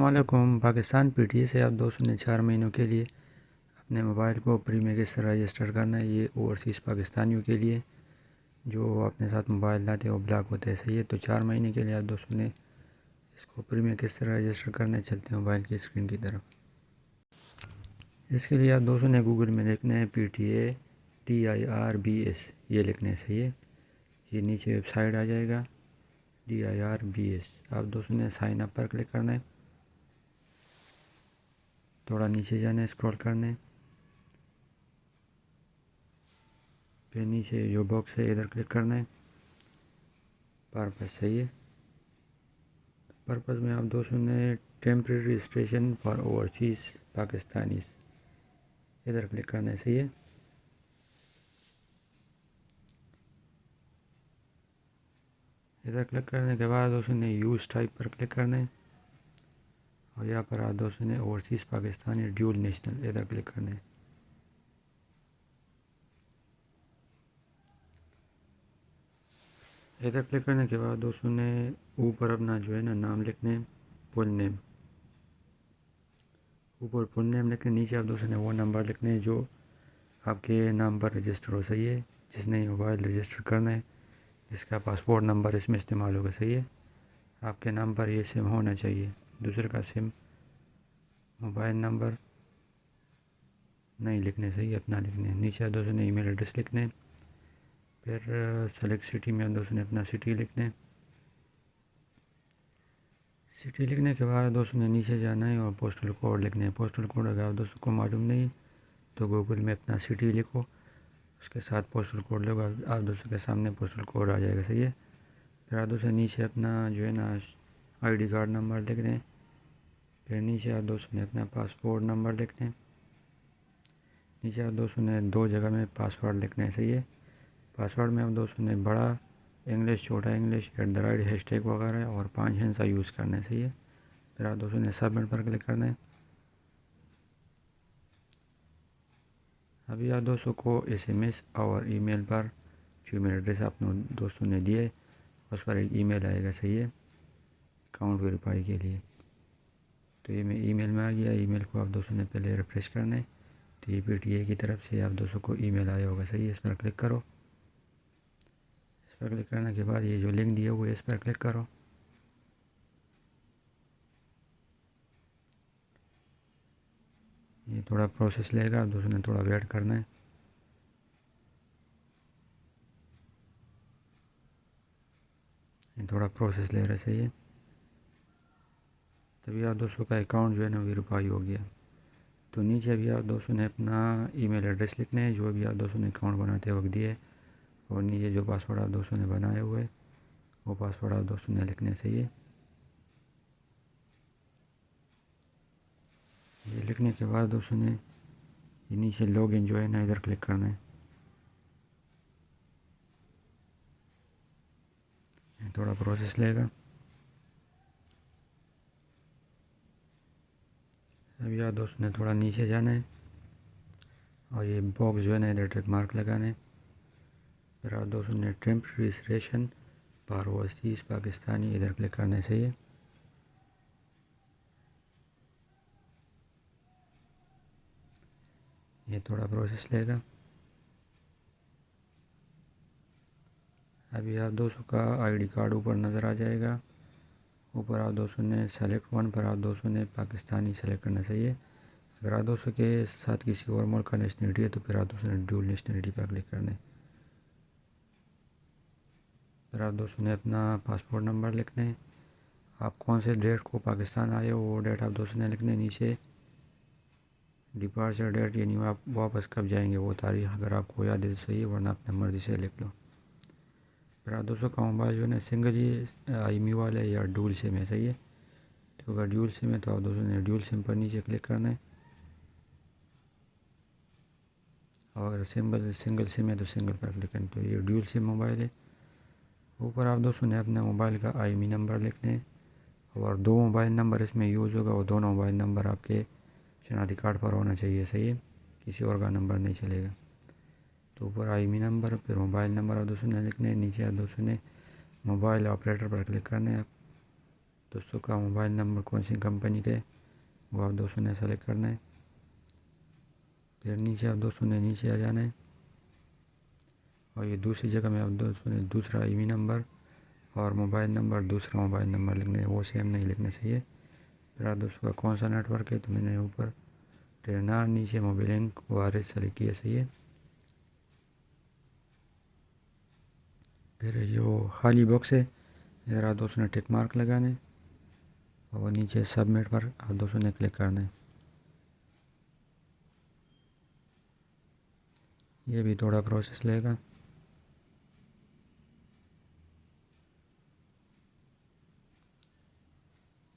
अस्सलामुअलैकुम। पाकिस्तान पीटीए से आप दोस्तों ने 4 महीनों के लिए अपने मोबाइल को फ्री में किस तरह रजिस्टर करना है। ये ओवरसीज़ पाकिस्तानियों के लिए जो अपने साथ मोबाइल लाते हैं वो ब्लॉक होते हैं। सही है, तो 4 महीने के लिए आप दोस्तों ने इसको फ्री में किस तरह रजिस्टर करना है, चलते हैं मोबाइल की स्क्रीन की तरफ। इसके लिए आप दोस्तों ने गूगल में लिखना है PTA TIRBS, ये लिखना है। सही है, ये नीचे वेबसाइट आ जाएगा TIRBS। आप दोस्तों ने साइन अप पर क्लिक करना है, थोड़ा नीचे जाना है, स्क्रॉल करना है, फिर नीचे जो बॉक्स है इधर क्लिक करना है, पर्पज़। सही है, पर्पज़ में आप दोस्तों ने temporary registration for overseas Pakistanis, इधर क्लिक करना है। सही है, इधर क्लिक करने के बाद दोस्तों ने यूज़ टाइप पर क्लिक करना है और यहाँ पर आप दोस्तों ने ओवरसीज़ पाकिस्तानी ड्यूल नेशनल, इधर क्लिक करना है। इधर क्लिक करने के बाद दोस्तों ने ऊपर अपना जो है ना नाम लिखने, फुल नेम, ऊपर फुल नेम लिखने, नीचे आप दोस्तों ने वो नंबर लिखने जो आपके नाम पर रजिस्टर हो। सही है, जिसने मोबाइल रजिस्टर करना है, जिसका पासपोर्ट नंबर इसमें इस्तेमाल होगा। सही है, आपके नाम पर ये सिम होना चाहिए, दूसरे का सिम मोबाइल नंबर नहीं लिखने। सही, अपना लिखने। नीचे आप दोस्तों ने ईमेल एड्रेस लिखने, फिर सेलेक्ट सिटी में आप दोस्तों ने अपना सिटी लिखना है। सिटी लिखने के बाद दोस्तों ने नीचे जाना है और पोस्टल कोड लिखना है। पोस्टल कोड अगर आप दोस्तों को मालूम नहीं तो गूगल में अपना सिटी लिखो, उसके साथ पोस्टल कोड लोग आप दोस्तों के सामने पोस्टल कोड आ जाएगा। सही है, फिर आप दोस्तों नीचे अपना जो है ना ID कार्ड नंबर लिख दें, फिर नीचे आप दोस्तों ने अपना पासपोर्ट नंबर लिख दें, नीचे आप दोस्तों ने 2 जगह में पासवर्ड लिखना है। सही है, पासवर्ड में आप दोस्तों ने बड़ा इंग्लिश, छोटा इंग्लिश, @ हैशटैग वगैरह और 5 हिंसा यूज़ करना है। सही है, फिर आप दोस्तों ने सबमिट पर क्लिक करना है। अभी आप दोस्तों को SMS और ईमेल पर जो ईमेल एड्रेस आपने दोस्तों ने दिए उस पर एक ईमेल आएगा। सही है, अकाउंट वेरीफाई के लिए। तो ये मैं ईमेल में आ गया। ईमेल को आप दोस्तों ने पहले रिफ्रेश करना है, तो ये PTA की तरफ से आप दोस्तों को ईमेल आया होगा। सही है, इस पर क्लिक करो। इस पर क्लिक करने के बाद ये जो लिंक दिया हुआ है इस पर क्लिक करो। ये थोड़ा प्रोसेस लेगा, आप दोस्तों ने थोड़ा वेट करना है। ये थोड़ा प्रोसेस ले रहा है। सही है, तभी आप दोस्तों का अकाउंट जो है ना वेरीफाई हो गया। तो नीचे अभी आप दोस्तों ने अपना ईमेल एड्रेस लिखना है जो भी आप दोस्तों ने अकाउंट बनाते वक्त दिए, और नीचे जो पासवर्ड आप दोस्तों ने बनाया हुआ है वो पासवर्ड आप दोस्तों ने लिखने। सही है, ये लिखने के बाद दोस्तों ने ये नीचे लॉगिन जो है ना इधर क्लिक करना है। थोड़ा प्रोसेस लेगा। अभी आप दोस्तों ने थोड़ा नीचे जाना है और ये बॉक्स जो है ना इधर टिक मार्क लगाना है। फिर आप दोस्तों ने temporary registration for overseas Pakistani, इधर क्लिक करना है। सही है, ये थोड़ा प्रोसेस लेगा। अभी आप दोस्तों का ID कार्ड ऊपर नज़र आ जाएगा। ऊपर आप दोस्तों ने सेलेक्ट वन पर आप दोस्तों ने पाकिस्तानी सेलेक्ट करना। सही है, अगर आप दोस्तों के साथ किसी और मुल्क का नेशनलिटी है तो फिर आप दोस्तों ने ड्यूल नेशनलिटी पर क्लिक करना है। फिर आप दोस्तों ने अपना पासपोर्ट नंबर लिखना है, आप कौन से डेट को पाकिस्तान आए हो वो डेट आप दोस्तों ने लिखने। नीचे डिपार्चर डेट यानी आप वापस कब जाएंगे वो तारीख अगर आपको याद है तो सही है, वरना अपने मर्ज़ी से लिख लो। फिर आप दोस्तों का मोबाइल जो है ना सिंगल ही IMEI वाला है या ड्यूल सिम है। सही है, तो अगर ड्यूल सिम है तो आप दोस्तों ने ड्यूल सिम पर नीचे क्लिक करना है, और अगर सिंगल सिम है तो सिंगल पर क्लिक करना। तो ये ड्यूल सिम मोबाइल है। ऊपर आप दोस्तों ने अपने मोबाइल का IMEI नंबर लिखने, और 2 मोबाइल नंबर इसमें यूज़ होगा, और दोनों मोबाइल नंबर आपके शनाख्ती कार्ड पर होना चाहिए। सही है, किसी और का नंबर नहीं चलेगा। तो ऊपर IMEI नंबर, फिर मोबाइल नंबर आप दोस्तों ने लिखने। नीचे आप दोस्तों ने मोबाइल ऑपरेटर पर क्लिक करना है। दोस्तों का मोबाइल नंबर कौन सी कंपनी के वो आप दोस्तों ने सेलेक्ट करना है। फिर नीचे आप दोस्तों ने नीचे आ जाना है और ये दूसरी जगह में आप दोस्तों ने दूसरा ईमेल नंबर और मोबाइल नंबर, दूसरा मोबाइल नंबर लिखना है, वो सेम नहीं लिखना चाहिए। फिर आप दोस्तों का कौन सा नेटवर्क है तो मैंने ऊपर टेलेनॉर, नीचे मोबिलिंक ORS सेलेक्ट किया सही है। फिर जो खाली बॉक्स है इधर आप दोस्तों ने टिक मार्क लगाना है और नीचे सबमिट पर आप दोस्तों ने क्लिक करना है। ये भी थोड़ा प्रोसेस लेगा।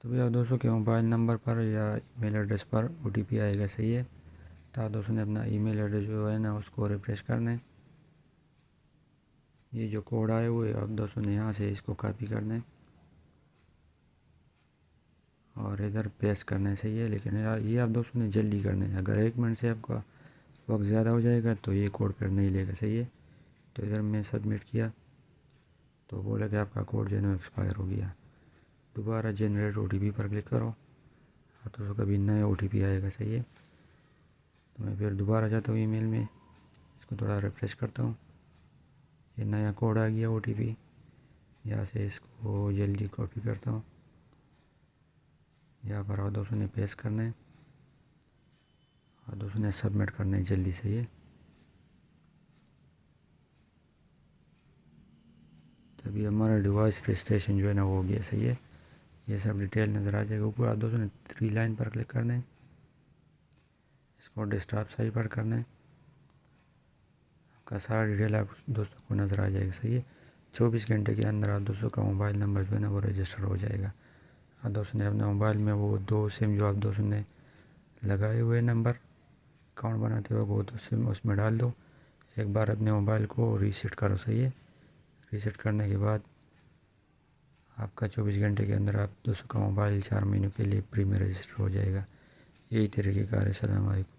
तो भैया दोस्तों के मोबाइल नंबर पर या ईमेल एड्रेस पर OTP आएगा सही है। तो आप दोस्तों ने अपना ईमेल एड्रेस जो है ना उसको रिफ्रेश करना है। ये जो कोड आया हुआ है आप दोस्तों ने यहाँ से इसको कॉपी करना है और इधर पेस्ट करना है सही है। लेकिन ये आप दोस्तों ने जल्दी करना है, अगर 1 मिनट से आपका वक्त ज़्यादा हो जाएगा तो ये कोड फिर नहीं लेगा सही है। तो इधर मैं सबमिट किया तो बोला कि आपका कोड जो है ना एक्सपायर हो गया। दोबारा जनरेट OTP पर क्लिक करो, आप दोस्तों कभी नया OTP आएगा सही है। तो मैं फिर दोबारा जाता हूँ ईमेल में, इसको थोड़ा रिफ्रेश करता हूँ, ये नया कोड आ गया OTP। यहाँ से इसको जल्दी कॉपी करता हूँ, यहाँ पर आप दोस्तों ने पेस्ट करना है और दोस्तों ने सबमिट करना है जल्दी से ये। तभी हमारा डिवाइस रजिस्ट्रेशन जो है ना वो हो गया सही है। ये सब डिटेल नज़र आ जाएगा ऊपर। आप दोस्तों ने 3 लाइन पर क्लिक करना है, इसको डेस्कटॉप साइज पर करना है, आपका सारा डिटेल आप दोस्तों को नज़र आ जाएगा सही है। 24 घंटे के अंदर आप दोस्तों का मोबाइल नंबर जो है ना वो रजिस्टर हो जाएगा। आप दोस्तों ने अपने मोबाइल में वो 2 सिम जो आप दोस्तों ने लगाए हुए नंबर अकाउंट बनाते वक्त वो 2 सिम उसमें डाल दो। एक बार अपने मोबाइल को रीसेट करो सही है। रीसेट करने के बाद आपका 24 घंटे के अंदर आप दोस्तों का मोबाइल 4 महीनों के लिए फ्री में रजिस्टर हो जाएगा। यही तरीक़ेकार है। अस्सलाम वालेकुम।